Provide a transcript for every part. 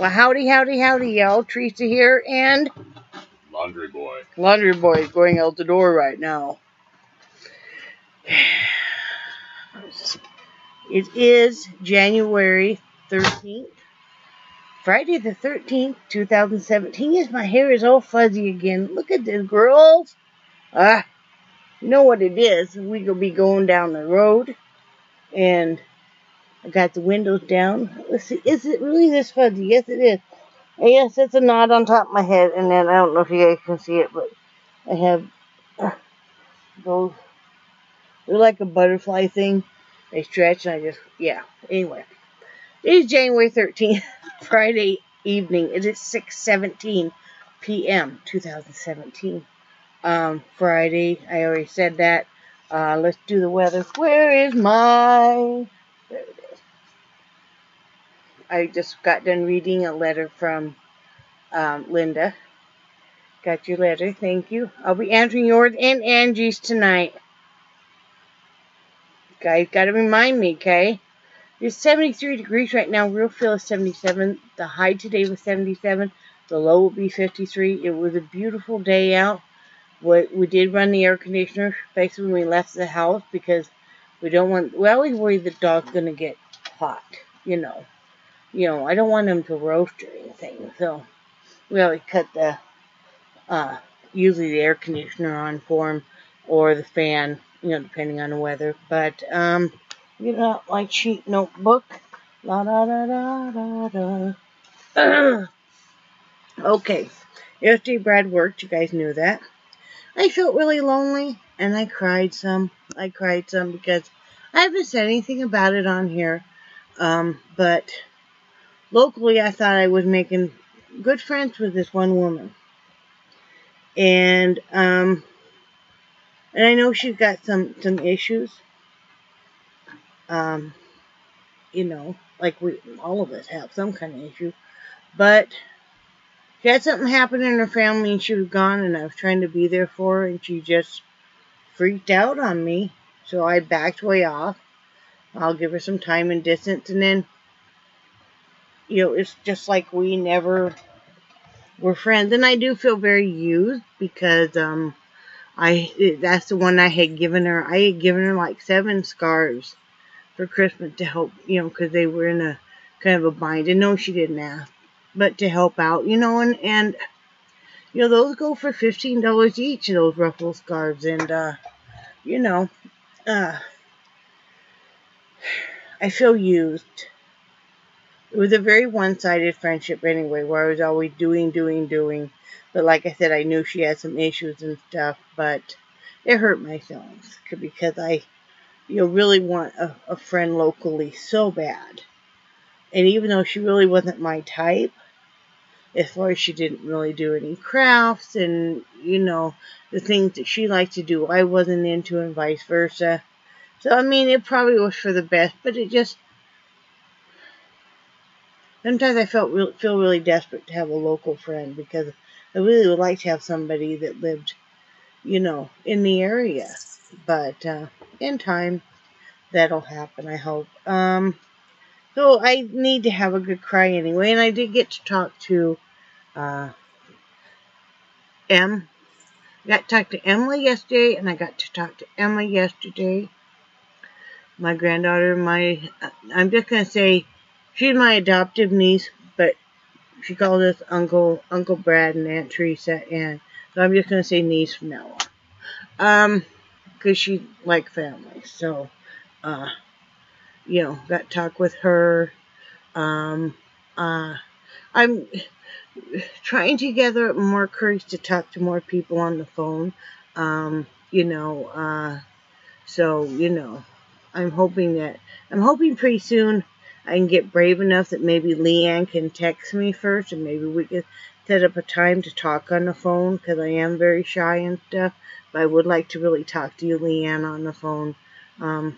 Well, howdy, howdy, howdy, y'all. Teresa here, and Laundry boy. Laundry boy is going out the door right now. It is January 13th. Friday the 13th, 2017. Yes, my hair is all fuzzy again. Look at this, girls. You know what it is. We gonna be going down the road, and I got the windows down. Let's see, is it really this fuzzy? Yes, it is. Yes, it's a knot on top of my head, and then I don't know if you guys can see it, but I have those. They're like a butterfly thing. They stretch, and I just, yeah. Anyway, it is January 13th, Friday evening. It is 6:17 p.m. 2017. Friday. I already said that. Let's do the weather. Where is my... There it is. I just got done reading a letter from Linda. Got your letter. Thank you. I'll be answering yours and Angie's tonight. Guys, gotta remind me, okay? It's 73 degrees right now. Real feel is 77. The high today was 77. The low will be 53. It was a beautiful day out. We did run the air conditioner, basically when we left the house, because we don't want... We always worry the dog's gonna get hot, you know. I don't want him to roast or anything, so we always cut the, usually the air conditioner on for him, or the fan, depending on the weather. But, like sheet notebook. La da da da da da. Okay. Yesterday Brad worked, you guys knew that. I felt really lonely, and I cried some. Because I haven't said anything about it on here, but locally, I thought I was making good friends with this one woman. And I know she's got some issues. Like all of us have some kind of issue. But she had something happen in her family, and she was gone, and I was trying to be there for her, and she just freaked out on me. So I backed way off. I'll give her some time and distance, and then it's just like we never were friends. And I do feel very used, because that's the one I had given her. I had given her like 7 scarves for Christmas to help, because they were in a kind of a bind. And no, she didn't ask, but to help out, and those go for $15 each, those ruffle scarves. And I feel used. It was a very one-sided friendship anyway, where I was always doing. But like I said, I knew she had some issues and stuff, but it hurt my feelings, because I really want a friend locally so bad. And even though she really wasn't my type, as far as she didn't really do any crafts, and the things that she liked to do, I wasn't into, and vice versa. So I mean, it probably was for the best, but it just... Sometimes I feel really desperate to have a local friend, because I really would like to have somebody that lived, in the area. But in time, that'll happen, I hope. So I need to have a good cry anyway. And I did get to talk to Em. I got to talk to Emily yesterday, and I got to talk to Emma yesterday. My granddaughter, I'm just going to say, she's my adoptive niece, but she calls us Uncle Brad and Aunt Teresa, and so I'm just going to say niece from now on. Because she's like family. So, got to talk with her. I'm trying to gather up more courage to talk to more people on the phone. So, I'm hoping pretty soon I can get brave enough that maybe Leanne can text me first, and maybe we could set up a time to talk on the phone, because I am very shy and stuff. But I would like to really talk to you, Leanne, on the phone. I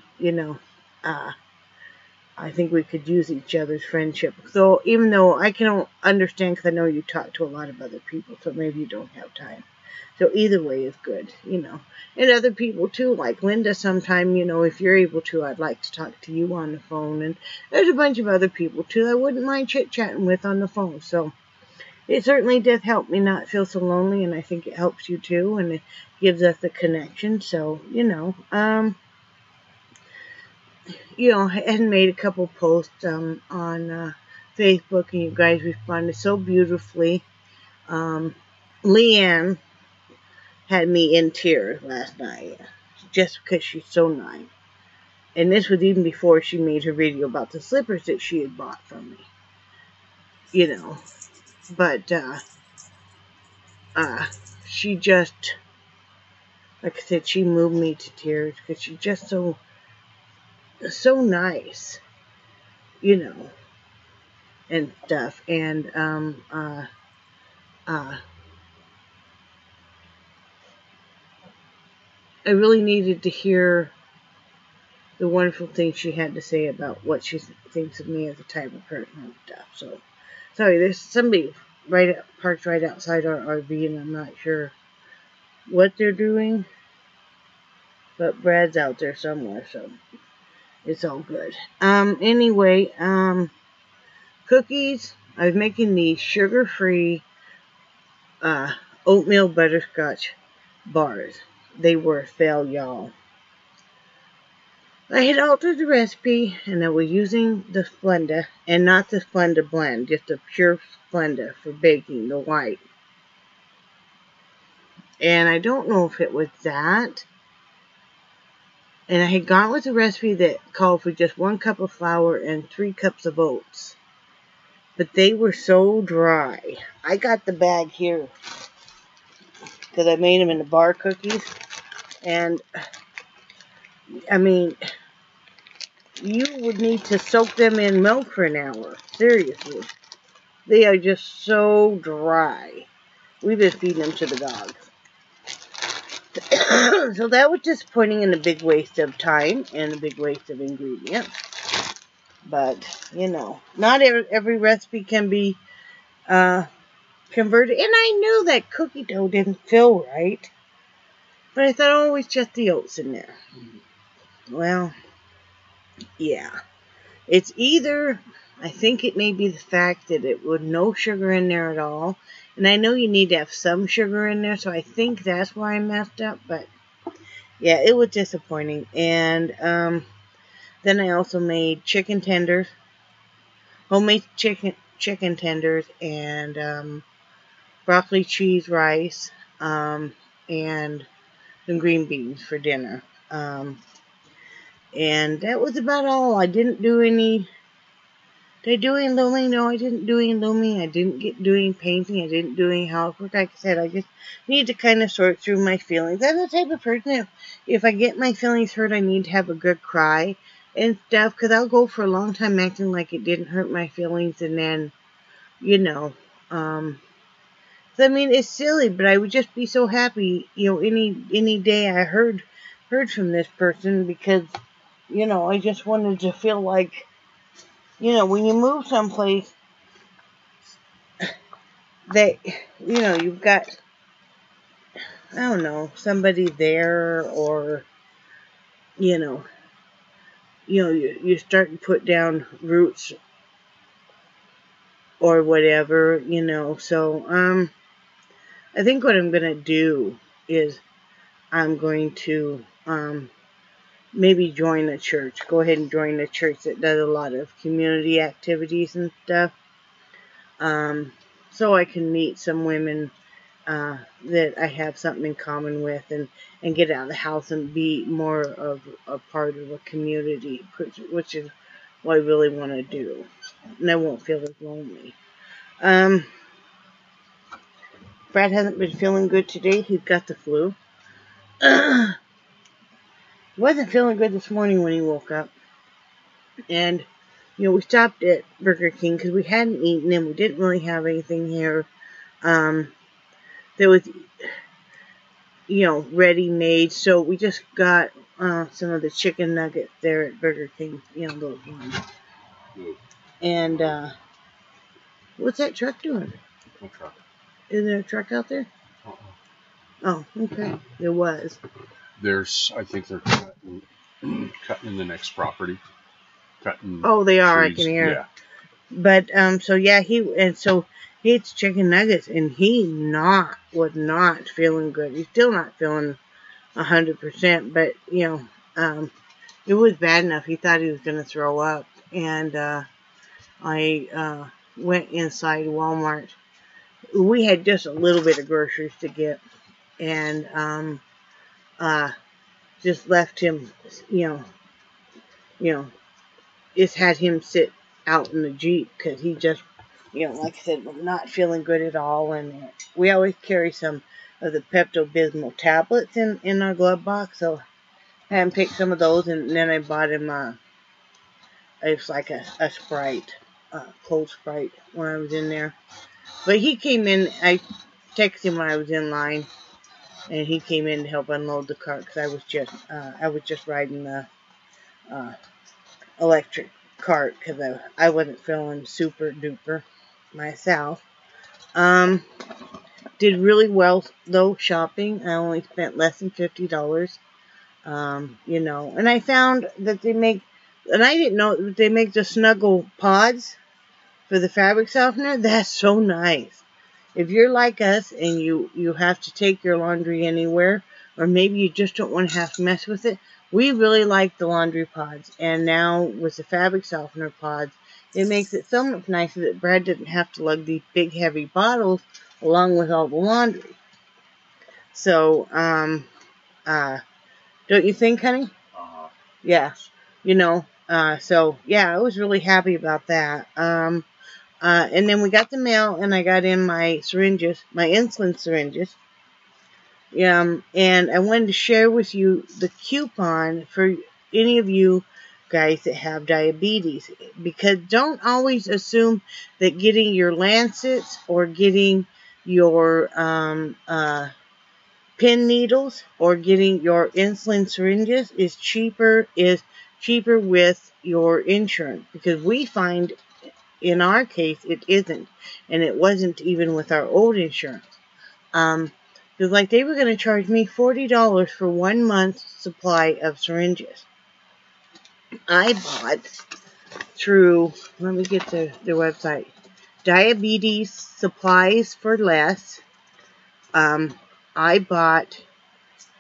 think we could use each other's friendship. So even though I can understand, because I know you talk to a lot of other people, so maybe you don't have time. So either way is good, you know. And other people too, like Linda sometime, you know, if you're able to, I'd like to talk to you on the phone. And there's a bunch of other people too I wouldn't mind chit-chatting with on the phone. So it certainly does help me not feel so lonely, and I think it helps you too, and it gives us a connection. So, you know, I had made a couple posts on Facebook, and you guys responded so beautifully. Leanne had me in tears last night, just because she's so nice. And this was even before she made her video about the slippers that she had bought from me. You know, but she just, like I said, she moved me to tears because she's just so nice, you know, and stuff. And I really needed to hear the wonderful things she had to say about what she thinks of me as a type of person and stuff. So, sorry, there's somebody parked right outside our RV, and I'm not sure what they're doing, but Brad's out there somewhere, so it's all good. Anyway, cookies. I was making these sugar-free oatmeal butterscotch bars. They were a fail, y'all. I had altered the recipe, and I was using the Splenda, and not the Splenda blend, just the pure Splenda for baking, the white. And I don't know if it was that. And I had gone with a recipe that called for just 1 cup of flour and 3 cups of oats. But they were so dry. I got the bag here because I made them into bar cookies. And, I mean, you would need to soak them in milk for an hour. Seriously. They are just so dry. We've been feeding them to the dogs. So that was disappointing and a big waste of time and a big waste of ingredients. But, you know, not every recipe can be converted. And I knew that cookie dough didn't feel right. But I thought, oh, it's just the oats in there. Well, yeah. It's either, I think it may be the fact that it was no sugar in there at all. And I know you need to have some sugar in there, so I think that's why I messed up. But, yeah, it was disappointing. And then I also made chicken tenders, homemade chicken tenders, and broccoli cheese rice, and some green beans for dinner. And that was about all. I didn't do any... Did I do any looming? No, I didn't do any looming. I didn't do any painting. I didn't do any housework. Like I said, I just need to kind of sort through my feelings. I'm the type of person that if I get my feelings hurt, I need to have a good cry and stuff. Because I'll go for a long time acting like it didn't hurt my feelings. And then, you know, so, I mean, it's silly, but I would just be so happy, you know, any day I heard from this person. Because, you know, I just wanted to feel like, you know, when you move someplace that, you know, you've got, I don't know, somebody there, or, you know, you start to put down roots or whatever, you know. So, I think what I'm going to do is I'm going to, maybe join a church. Go ahead and join a church that does a lot of community activities and stuff. So I can meet some women that I have something in common with, and get out of the house and be more of a part of a community, which is what I really want to do. And I won't feel as lonely. Brad hasn't been feeling good today. He's got the flu. Wasn't feeling good this morning when he woke up. And, you know, we stopped at Burger King because we hadn't eaten and we didn't really have anything here that was, you know, ready-made. So we just got some of the chicken nuggets there at Burger King, you know, those ones. And what's that truck doing? No truck. Is there a truck out there? Uh-uh. Oh, okay. There was. I think they're cutting in the next property. Cutting Oh, they are. I trees. can hear. Yeah. But so yeah, he eats chicken nuggets, and he was not feeling good. He's still not feeling 100%, but it was bad enough. He thought he was gonna throw up, and I went inside Walmart. We had just a little bit of groceries to get, and just left him, you know, just had him sit out in the Jeep because he just, like I said, was not feeling good at all. And we always carry some of the Pepto-Bismol tablets in our glove box, so I had him take some of those, and then I bought him it's like a Sprite, cold Sprite when I was in there. But he came in. I texted him when I was in line, and he came in to help unload the cart because I was just riding the electric cart because I wasn't feeling super duper myself. Did really well though shopping. I only spent less than $50. And I found that and I didn't know that they make the Snuggle pods for the fabric softener. That's so nice. If you're like us and you have to take your laundry anywhere, or maybe you just don't want to have to mess with it, we really like the laundry pods. And now with the fabric softener pods, it makes it so much nicer that Brad didn't have to lug these big heavy bottles along with all the laundry. So, don't you think, honey? Yeah. So yeah, I was really happy about that. And then we got the mail, and I got in my syringes, my insulin syringes. And I wanted to share with you the coupon for any of you guys that have diabetes, because don't always assume that getting your lancets or getting your pin needles or getting your insulin syringes is cheaper with your insurance, because we find in our case it isn't, and it wasn't even with our old insurance. Because like they were going to charge me $40 for 1 month's supply of syringes. I bought through, let me get their website, Diabetes Supplies for Less. I bought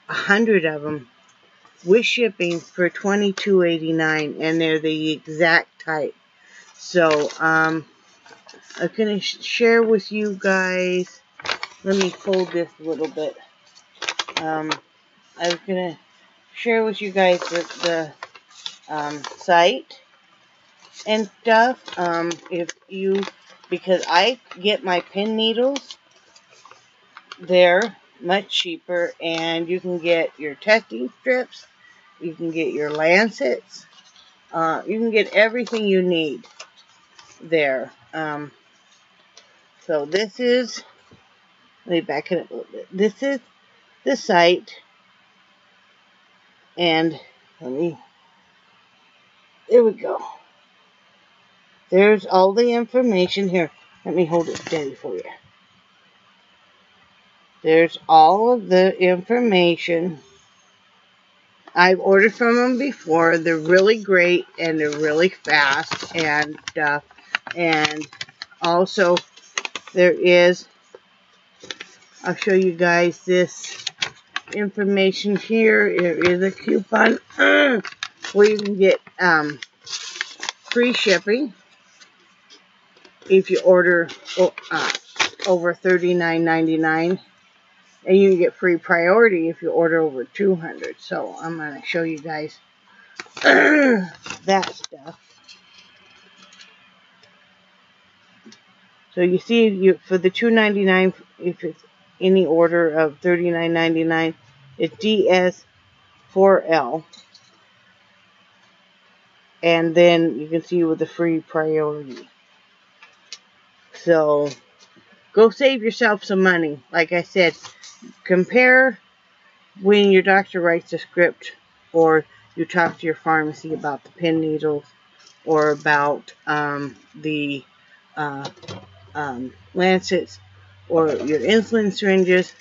100 of them with shipping for $22.89, and they're the exact type. So I'm going to share with you guys. Let me fold this a little bit. I was going to share with you guys the site and stuff. Because I get my pin needles, they're much cheaper, and you can get your testing strips, you can get your lancets, you can get everything you need there. So this is, let me back it up a little bit. This is the site, and there we go. There's all the information here. Let me hold it steady for you. There's all of the information. I've ordered from them before. They're really great, and they're really fast and stuff. And also, I'll show you guys this information here. There is a coupon where you can get free shipping if you order over $39.99, and you can get free priority if you order over $200. So I'm going to show you guys that stuff. So you see, for the $2.99, if it's any order of $39.99, it's DS4L. And then you can see with the free priority. So go save yourself some money. Like I said, compare when your doctor writes a script, or you talk to your pharmacy about the pin needles, or about the lancets, or your insulin syringes.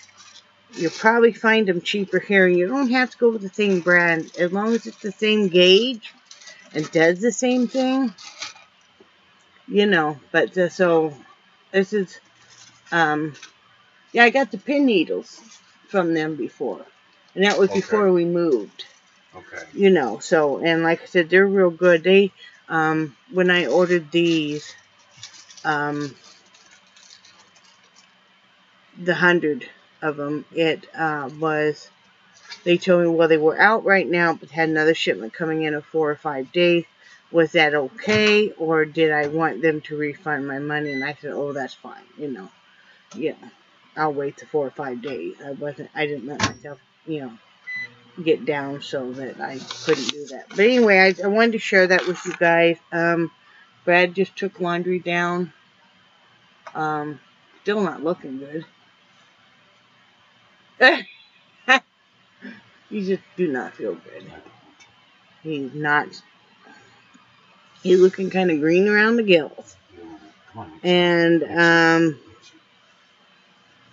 You'll probably find them cheaper here. You don't have to go with the same brand. As long as it's the same gauge and does the same thing, you know. But so this is, yeah, I got the pin needles from them before. And that was before we moved. Okay. You know, so, and like I said, they're real good. They, when I ordered these, the 100 of them, it was, they told me, well, they were out right now, but had another shipment coming in of 4 or 5 days. Was that okay, or did I want them to refund my money? And I said, oh, that's fine, you know. Yeah, I'll wait the 4 or 5 days. I didn't let myself, you know, get down so that I couldn't do that. But anyway, I wanted to share that with you guys. Brad just took laundry down. Still not looking good. You just do not feel good. He's not. He's looking kind of green around the gills. And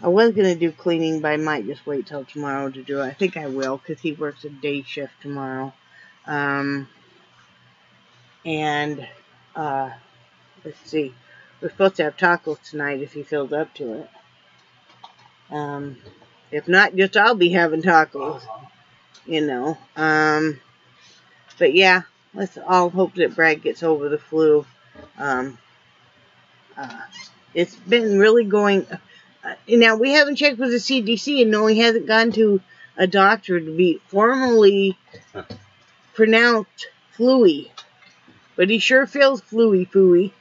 I was going to do cleaning, but I might just wait till tomorrow to do it. I think I will, because he works a day shift tomorrow. And let's see. We're supposed to have tacos tonight if he feels up to it. If not, just I'll be having tacos. You know. But yeah, let's all hope that Brad gets over the flu. It's been really going. Now, we haven't checked with the CDC, and no, he hasn't gone to a doctor to be formally pronounced flu-y. But he sure feels flu-y-foo-y.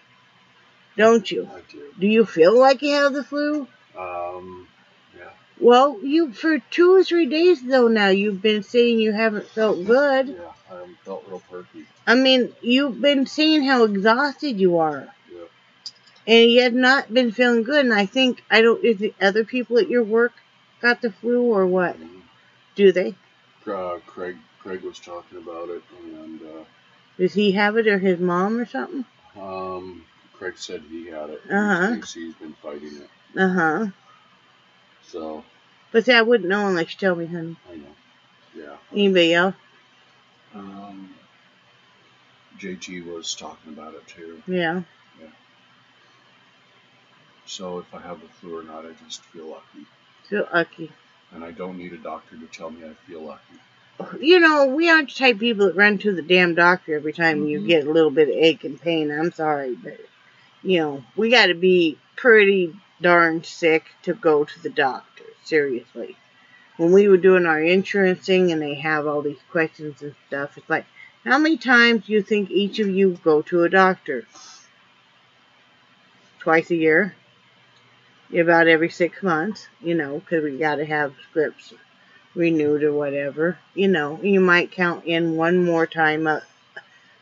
Don't you? I do. Do you feel like you have the flu? Yeah. Well, for 2 or 3 days, though, now, you've been saying you haven't felt good. Yeah, I haven't felt real perky. I mean, you've been saying how exhausted you are. Yeah. And you have not been feeling good. And I think, is it other people at your work got the flu or what? Mm-hmm. Do they? Craig was talking about it, and does he have it, or his mom or something? Craig said he had it. Uh-huh. He thinks he's been fighting it. Uh-huh. So. But see, I wouldn't know unless you tell me, honey. I know. Yeah. Anybody else? JT was talking about it too. Yeah. Yeah. So if I have the flu or not, I just feel lucky. Feel lucky. And I don't need a doctor to tell me I feel lucky. You know, we aren't the type of people that run to the damn doctor every time you get a little bit of ache and pain. I'm sorry, but, you know, we got to be pretty darn sick to go to the doctor. Seriously. When we were doing our insurance thing and they have all these questions and stuff, it's like, how many times do you think each of you go to a doctor? Twice a year? About every 6 months, you know, because we got to have scripts renewed or whatever. You know, you might count in one more time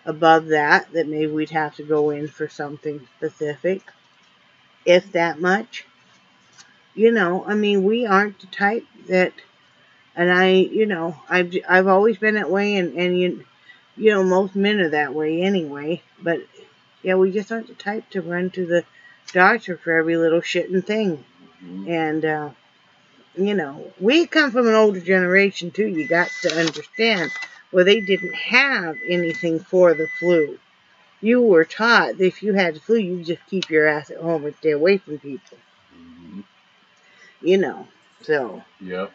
above that maybe we'd have to go in for something specific, if that much. You know, I mean, we aren't the type that, and I've always been that way, and you know, most men are that way anyway, but yeah, we just aren't the type to run to the doctor for every little shit and thing. Mm-hmm. And, you know, we come from an older generation, too. You got to understand, where they didn't have anything for the flu. You were taught that if you had the flu, you just keep your ass at home and stay away from people. Mm-hmm. You know, so. Yep.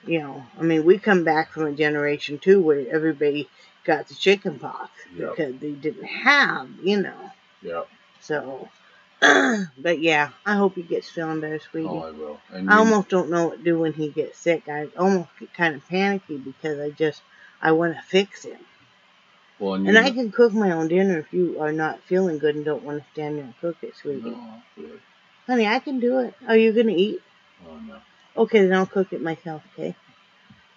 You know, I mean, we come back from a generation, too, where everybody got the chicken pox. Yep. Because they didn't have, you know. Yep. So. But yeah, I hope he gets feeling better, sweetie. Oh, I will. I almost don't know what to do when he gets sick. I almost get kind of panicky because I want to fix him. Well, and I can cook my own dinner if you are not feeling good and don't want to stand there and cook it, sweetie. No, good. Honey, I can do it. Are you going to eat? Oh, no. Okay, then I'll cook it myself, okay?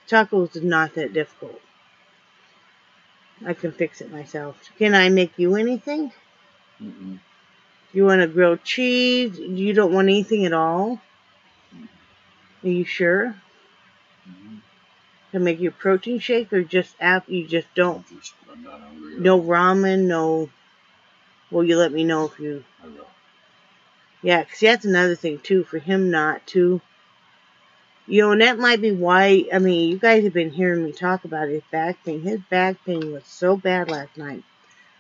Tacos is not that difficult. I can fix it myself. Can I make you anything? Mm-mm. You want a grilled cheese? You don't want anything at all? Are you sure? Mm-hmm. Can I make you a protein shake, or just you just don't? I'm not hungry. No ramen, no. Well, you let me know if you. I will. Yeah, because that's another thing too. For him not to You know, and that might be why, I mean, you guys have been hearing me talk about his back pain. His back pain was so bad last night.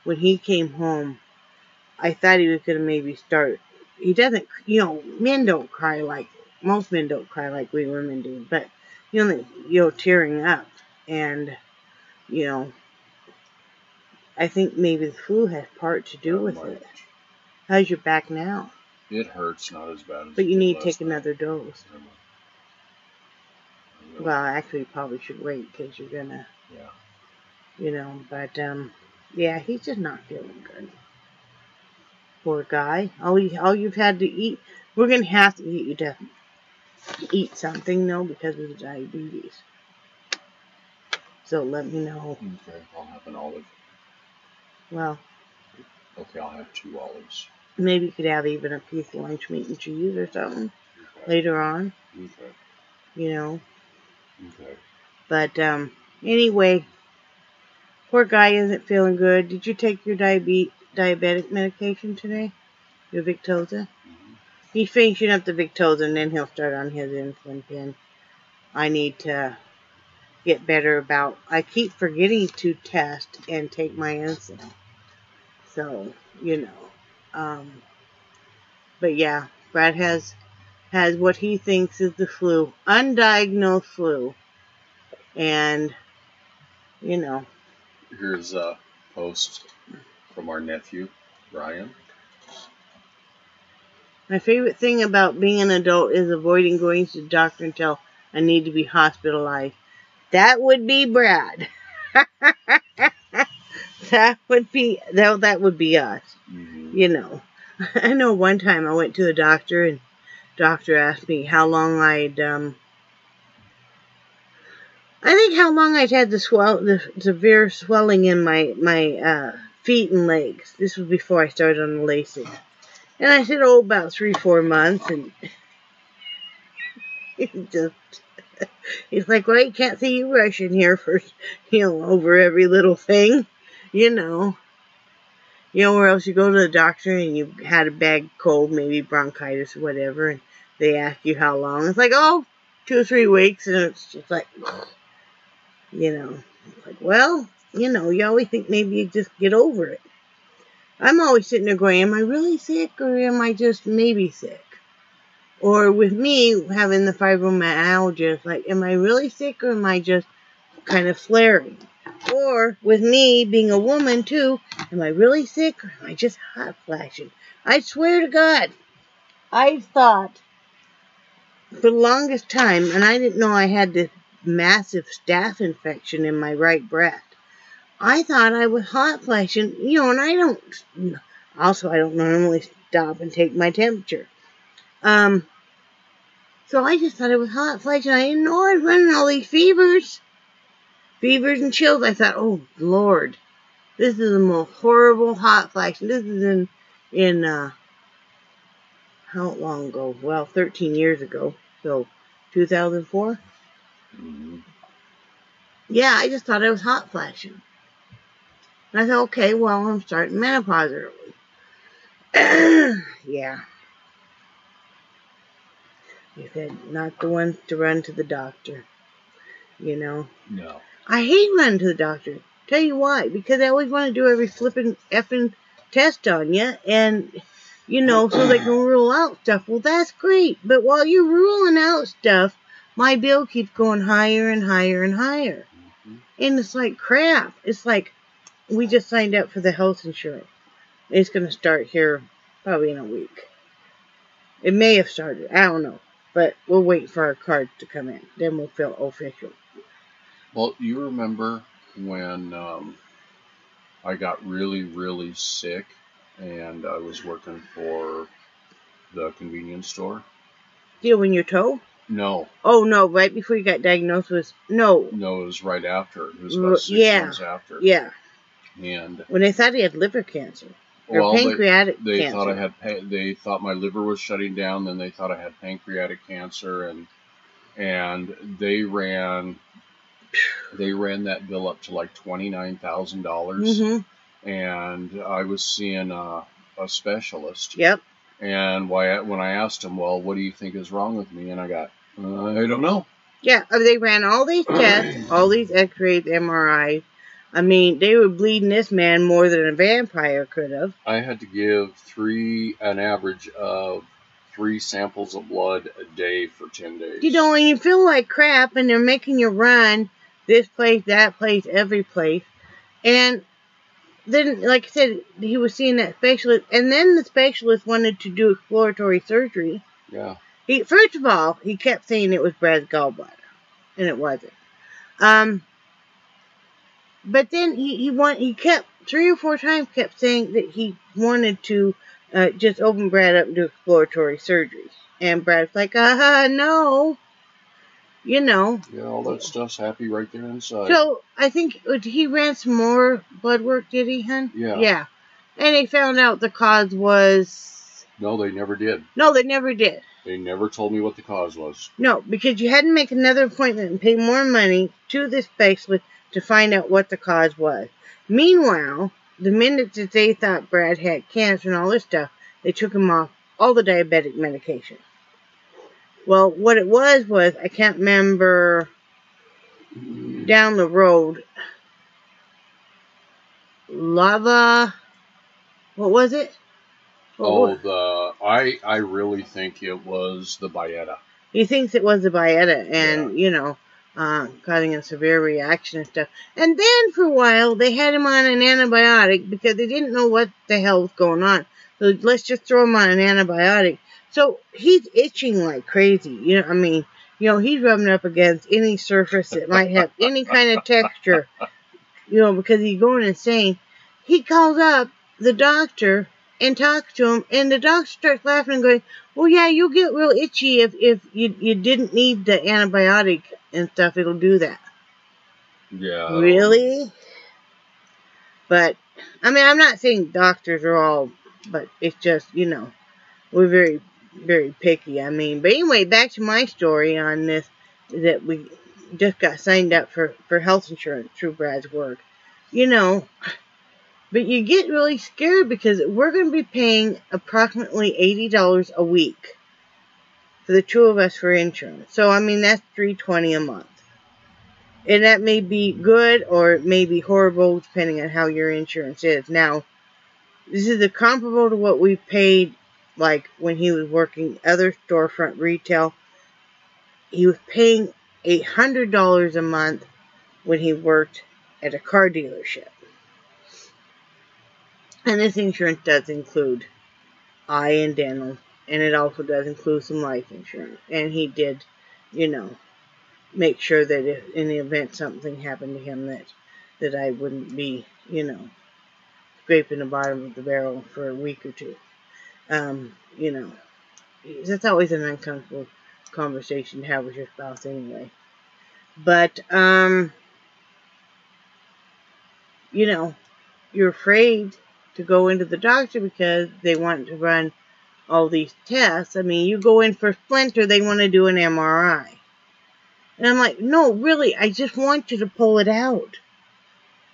When he came home, I thought he was going to maybe start. He doesn't, you know, most men don't cry like we women do. But, tearing up. And, you know, I think maybe the flu has part to do with it. How's your back now? It hurts, not as bad as but you need to take another dose. Well, actually, you probably should wait because you're going to, but, yeah, he's just not feeling good. Poor guy. All you've had to eat, we're going to have to get you to eat something, though, because of the diabetes. So let me know. Okay, I'll have an olive. Well. Okay, I'll have 2 olives. Maybe you could have even a piece of lunch meat and cheese or something later on. Okay. You know. Okay. But, anyway, poor guy isn't feeling good. Did you take your diabetic medication today? Your Victoza? Mm-hmm. He's finishing up the Victoza and then he'll start on his insulin pen. I need to get better about, I keep forgetting to test and take my insulin. So, but yeah, Brad has what he thinks is the flu, undiagnosed flu. And, Here's a post from our nephew, Brian. My favorite thing about being an adult is avoiding going to the doctor until I need to be hospitalized. That would be Brad. That would be us. Mm-hmm. I know one time I went to the doctor and the doctor asked me how long I'd had the severe swelling in my feet and legs. This was before I started on the LASIK. And I said, about 3-4 months, and he's like, well, you can't see you rushing here for, over every little thing, or else you go to the doctor and you had a bad cold, maybe bronchitis or whatever, and they ask you how long. It's like, 2 or 3 weeks, and it's just like, it's like, well, you always think maybe you just get over it. I'm always sitting there going, am I really sick or am I just maybe sick? Or with me having the fibromyalgia, it's like, am I really sick or am I just kind of flaring? Or with me being a woman too, am I really sick or am I just hot flashing? I swear to God, I thought for the longest time, and I didn't know I had this massive staph infection in my right breast. I thought I was hot flashing, and I don't normally stop and take my temperature. So I just thought it was hot flashing. I didn't know I was running all these fevers and chills. I thought, oh Lord, this is the most horrible hot flashing. This is in how long ago? Well, 13 years ago. So 2004. Mm-hmm. Yeah, I just thought I was hot flashing. And I thought, okay, well, I'm starting menopause early. Yeah. He said, not the one to run to the doctor. No. I hate running to the doctor. Tell you why. Because I always want to do every flipping effing test on you. And, so they can rule out stuff. Well, that's great. But while you're ruling out stuff, my bill keeps going higher and higher and higher. Mm-hmm. And it's like crap. It's like, we just signed up for the health insurance. It's going to start here probably in a week. It may have started. I don't know. But we'll wait for our cards to come in. Then we'll feel official. Well, you remember when I got really, really sick and I was working for the convenience store? Stealing your toe? No. Oh, no. Right before you got diagnosed was... No. No, it was right after. It was about 6 months after. Yeah. And when they thought he had liver cancer. Or pancreatic cancer. They thought my liver was shutting down, then they thought I had pancreatic cancer, and they ran that bill up to like $29,000. Mm-hmm. And I was seeing a specialist. Yep. And when I asked him, well, what do you think is wrong with me? And I got I don't know. Yeah, they ran all these tests, all these x-rays, MRIs. I mean, they were bleeding this man more than a vampire could have. I had to give an average of 3 samples of blood a day for 10 days. You know, and you feel like crap, and they're making you run this place, that place, every place. And then, like I said, he was seeing that specialist, and then the specialist wanted to do exploratory surgery. Yeah. First of all, he kept saying it was Brad's gallbladder, and it wasn't. But then he kept 3 or 4 times kept saying that he wanted to just open Brad up and do exploratory surgery, and Brad's like, no. You know. Yeah, all that stuff's happy right there inside. So, I think he ran some more blood work, did he, hon? Yeah. Yeah. And they found out the cause was... No, they never did. No, they never did. They never told me what the cause was. No, because you had to make another appointment and pay more money to this specialist to find out what the cause was. Meanwhile, the minute that they thought Brad had cancer and all this stuff, they took him off all the diabetic medication. Well, what it was, I can't remember, down the road, lava, what was it? I really think it was the Byetta. He thinks it was the Byetta, and, you know, causing a severe reaction and stuff. And then, for a while, they had him on an antibiotic because they didn't know what the hell was going on. So, let's just throw him on an antibiotic. So, he's itching like crazy. You know, I mean, you know, he's rubbing up against any surface that might have any kind of texture, you know, because he's going insane. He calls up the doctor and talks to him, and the doctor starts laughing and going, well, yeah, you'll get real itchy if you didn't need the antibiotic and stuff. It'll do that. Yeah. Really? But, I mean, I'm not saying doctors are all, but it's just, you know, we're very, very picky. I mean, but anyway, back to my story on this, that we just got signed up for health insurance through Brad's work. You know, but you get really scared because we're going to be paying approximately $80 a week for the 2 of us for insurance. So, I mean, that's $320 a month. And that may be good or it may be horrible depending on how your insurance is. Now, this is comparable to what we paid, like, when he was working other storefront retail. He was paying $800 a month when he worked at a car dealership. And this insurance does include eye and dental, and it also does include some life insurance. And he did, you know, make sure that if in the event something happened to him that I wouldn't be, you know, scraping the bottom of the barrel for a week or two. You know, that's always an uncomfortable conversation to have with your spouse anyway. But, you know, you're afraid to go into the doctor because they want to run all these tests. I mean, you go in for splinter, they want to do an MRI. And I'm like, no, really, I just want you to pull it out.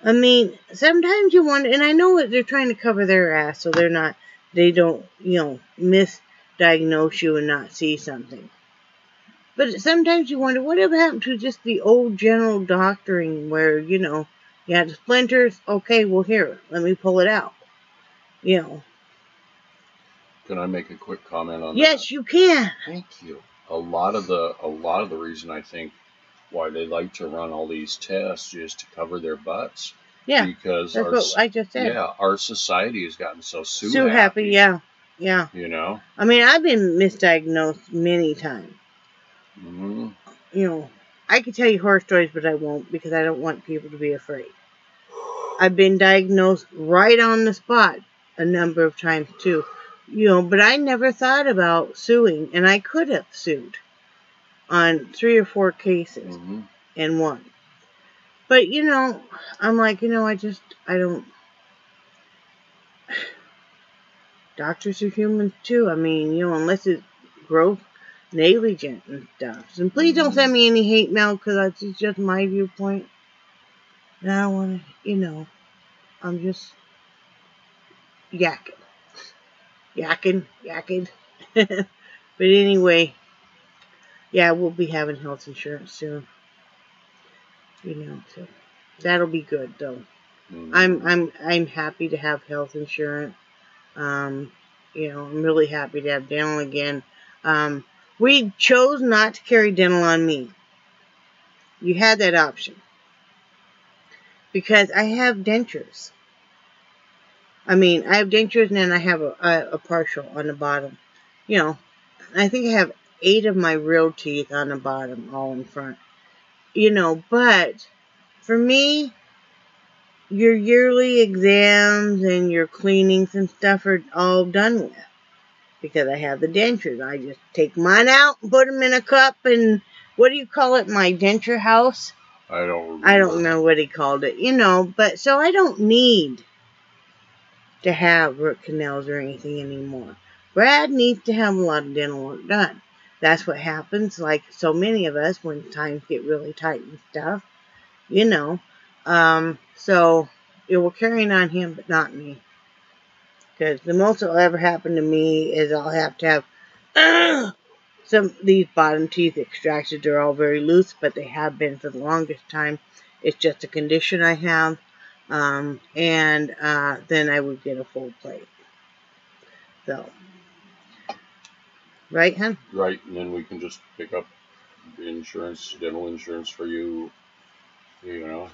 I mean, sometimes you wonder, and I know that they're trying to cover their ass so they don't, you know, misdiagnose you and not see something. But sometimes you wonder, whatever happened to just the old general doctoring where, you know, you had the splinters, okay, well, here, let me pull it out. You know. Can I make a quick comment on that? Yes, you can. Thank you. A lot of the reason I think why they like to run all these tests is to cover their butts. Yeah. Because that's what I just said. Yeah, our society has gotten so happy. Happy, yeah. Yeah. You know? I mean, I've been misdiagnosed many times. Mm-hmm. You know, I could tell you horror stories, but I won't because I don't want people to be afraid. I've been diagnosed right on the spot a number of times too. You know, but I never thought about suing, and I could have sued on 3 or 4 cases and won. But, you know, I'm like, you know, I don't. Doctors are humans too. I mean, you know, unless it's gross negligent and stuff. And please don't send me any hate mail because that's just my viewpoint. And I don't want to, you know, I'm just yakking. But anyway, yeah, we'll be having health insurance soon. So that'll be good though. I'm happy to have health insurance. I'm really happy to have dental again. We chose not to carry dental on me. You had that option because I have dentures. I have dentures and then I have a partial on the bottom. I think I have 8 of my real teeth on the bottom, all in front. But for me, your yearly exams and your cleanings and stuff are all done with. Because I have the dentures. I just take mine out and put them in a cup and, what do you call it, my denture house? I don't remember. I don't know what he called it, but so I don't need to have root canals or anything anymore. Brad needs to have a lot of dental work done. That's what happens, like so many of us, when times get really tight and stuff, So it will carry on him, but not me. Because the most that will ever happen to me is I'll have to have these bottom teeth extracted. They're all very loose, but they have been for the longest time. It's just a condition I have. And then I would get a full plate. So, right, hon? Right, and then we can just pick up insurance, dental insurance for you,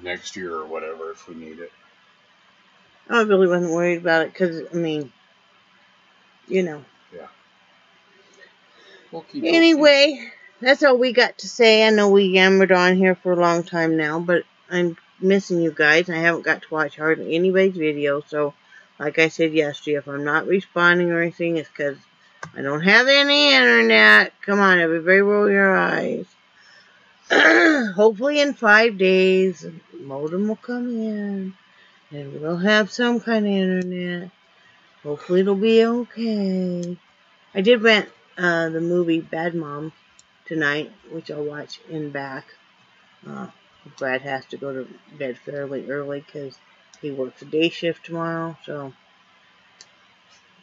next year or whatever if we need it. I really wasn't worried about it because, Yeah. Anyway, that's all we got to say. I know we yammered on here for a long time now, but I'm missing you guys. I haven't got to watch hardly anybody's video, so like I said yesterday, if I'm not responding or anything, it's because I don't have any internet. Come on, everybody, roll your eyes. Hopefully in 5 days, the modem will come in, and we'll have some kind of internet. Hopefully it'll be okay. I did rent the movie Bad Mom tonight, which I'll watch in back. Brad has to go to bed fairly early because he works a day shift tomorrow, so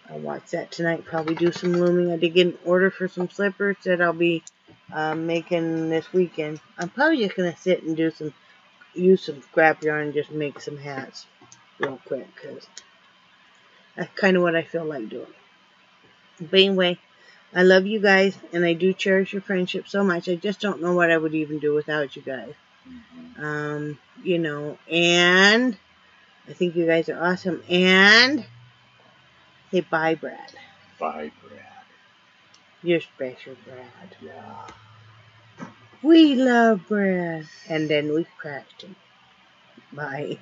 I'll watch that tonight. Probably do some looming. I did get an order for some slippers that I'll be making this weekend. I'm probably just gonna sit and use some scrap yarn and just make some hats real quick because that's kind of what I feel like doing. But anyway, I love you guys, and I do cherish your friendship so much. I just don't know what I would even do without you guys. And I think you guys are awesome. And say bye, Brad. Bye, Brad. You're special, Brad. Yeah. We love Brad. And then we crashed him. Bye.